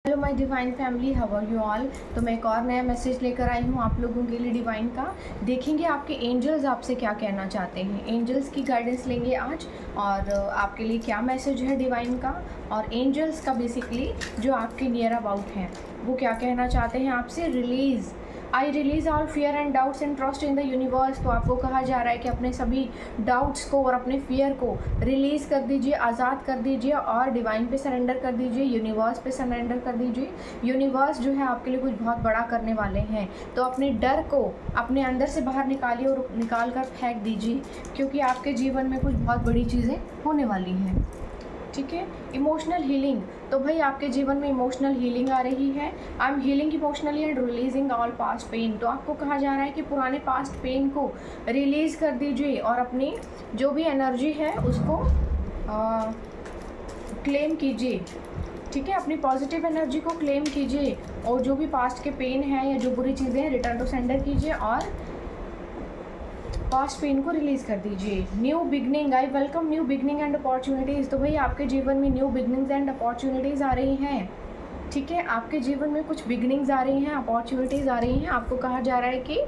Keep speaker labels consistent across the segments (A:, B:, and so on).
A: Hello my divine family, how are you all. तो मैं एक और नया मैसेज लेकर आई हूँ आप लोगों के लिए डिवाइन का। देखेंगे आपके एंजल्स आपसे क्या कहना चाहते हैं। एंजल्स की गाइडेंस लेंगे आज और आपके लिए क्या मैसेज है डिवाइन का, और एंजल्स का बेसिकली जो आपके नियर अबाउट हैं वो क्या कहना चाहते हैं आपसे। I release all fear and doubts and trust in the universe. तो आपको कहा जा रहा है कि अपने सभी डाउट्स को और अपने फियर को रिलीज़ कर दीजिए, आज़ाद कर दीजिए और डिवाइन पे सरेंडर कर दीजिए, यूनिवर्स पे सरेंडर कर दीजिए। यूनिवर्स जो है आपके लिए कुछ बहुत बड़ा करने वाले हैं। तो अपने डर को अपने अंदर से बाहर निकालिए और निकाल कर फेंक दीजिए, क्योंकि आपके जीवन में कुछ बहुत बड़ी चीज़ें होने वाली हैं। ठीक है। इमोशनल हीलिंग, तो भाई आपके जीवन में इमोशनल हीलिंग आ रही है। I am healing emotionally and releasing all past pain. तो आपको कहा जा रहा है कि पुराने पास्ट पेन को रिलीज़ कर दीजिए और अपनी जो भी एनर्जी है उसको क्लेम कीजिए। ठीक है, अपनी पॉजिटिव एनर्जी को क्लेम कीजिए और जो भी पास्ट के पेन है या जो बुरी चीज़ें हैं रिटर्न टू सेंडर कीजिए और पास्ट पेन को रिलीज़ कर दीजिए। New beginning, I welcome new beginning and opportunities. तो भाई आपके जीवन में न्यू बिगनिंग्स एंड अपॉर्चुनिटीज़ आ रही हैं। ठीक है, आपके जीवन में कुछ बिगनिंग्स आ रही हैं, अपॉर्चुनिटीज़ आ रही हैं। आपको कहा जा रहा है कि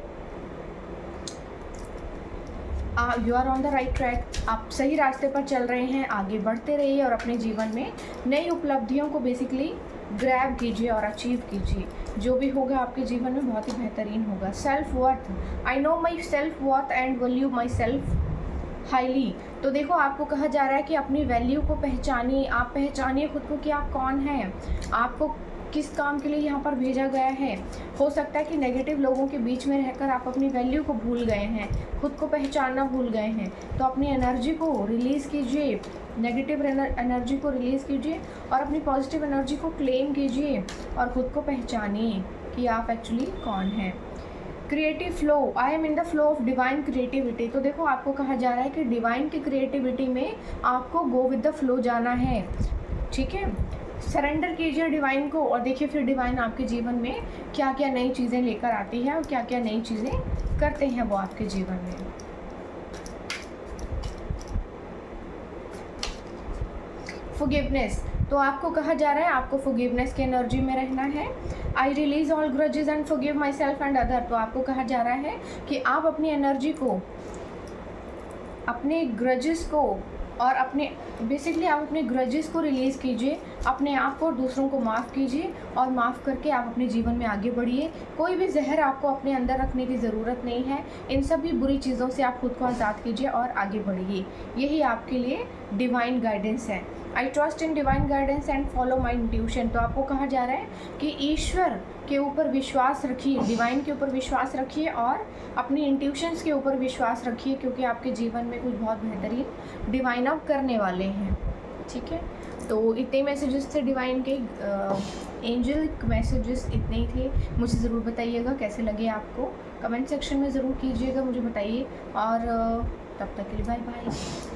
A: you are on the right track, आप सही रास्ते पर चल रहे हैं, आगे बढ़ते रहिए और अपने जीवन में नई उपलब्धियों को बेसिकली ग्रैब कीजिए और अचीव कीजिए। जो भी होगा आपके जीवन में बहुत ही बेहतरीन होगा। Self worth, I know my self worth and value my self highly. तो देखो आपको कहा जा रहा है कि अपनी वैल्यू को पहचानिए, आप पहचानिए खुद को कि आप कौन हैं, आपको किस काम के लिए यहाँ पर भेजा गया है। हो सकता है कि नेगेटिव लोगों के बीच में रहकर आप अपनी वैल्यू को भूल गए हैं, खुद को पहचानना भूल गए हैं। तो अपनी एनर्जी को रिलीज़ कीजिए, नेगेटिव एनर्जी को रिलीज़ कीजिए और अपनी पॉजिटिव एनर्जी को क्लेम कीजिए और ख़ुद को पहचानिए कि आप एक्चुअली कौन हैं। Creative flow, I am in the flow of divine creativity. तो देखो आपको कहा जा रहा है कि डिवाइन की क्रिएटिविटी में आपको गो विद द फ्लो जाना है। ठीक है, सरेंडर कीजिए डिवाइन को और देखिए फिर डिवाइन आपके जीवन में क्या क्या नई चीज़ें लेकर आती है और क्या क्या नई चीज़ें करते हैं वो आपके जीवन में। फॉरगिवनेस, तो आपको कहा जा रहा है आपको फॉरगिवनेस की एनर्जी में रहना है। I release all grudges and forgive my self and other. तो आपको कहा जा रहा है कि आप अपनी एनर्जी को, अपने ग्रजेस को और अपने बेसिकली आप अपने ग्रजेस को रिलीज़ कीजिए, अपने आप को और दूसरों को माफ़ कीजिए और माफ़ करके आप अपने जीवन में आगे बढ़िए। कोई भी जहर आपको अपने अंदर रखने की ज़रूरत नहीं है। इन सभी बुरी चीज़ों से आप खुद को आज़ाद कीजिए और आगे बढ़िए। यही आपके लिए डिवाइन गाइडेंस है। I trust in divine guidance and follow my intuition. तो आपको कहा जा रहा है कि ईश्वर के ऊपर विश्वास रखिए, डिवाइन के ऊपर विश्वास रखिए और अपनी इंट्यूशंस के ऊपर विश्वास रखिए, क्योंकि आपके जीवन में कुछ बहुत बेहतरीन डिवाइन अब करने वाले हैं। ठीक है, तो इतने मैसेजेस थे डिवाइन के, एंजल मैसेजेस इतने ही थे। मुझे ज़रूर बताइएगा कैसे लगे आपको, कमेंट सेक्शन में ज़रूर कीजिएगा, मुझे बताइए। और तब तक के लिए बाय बाय।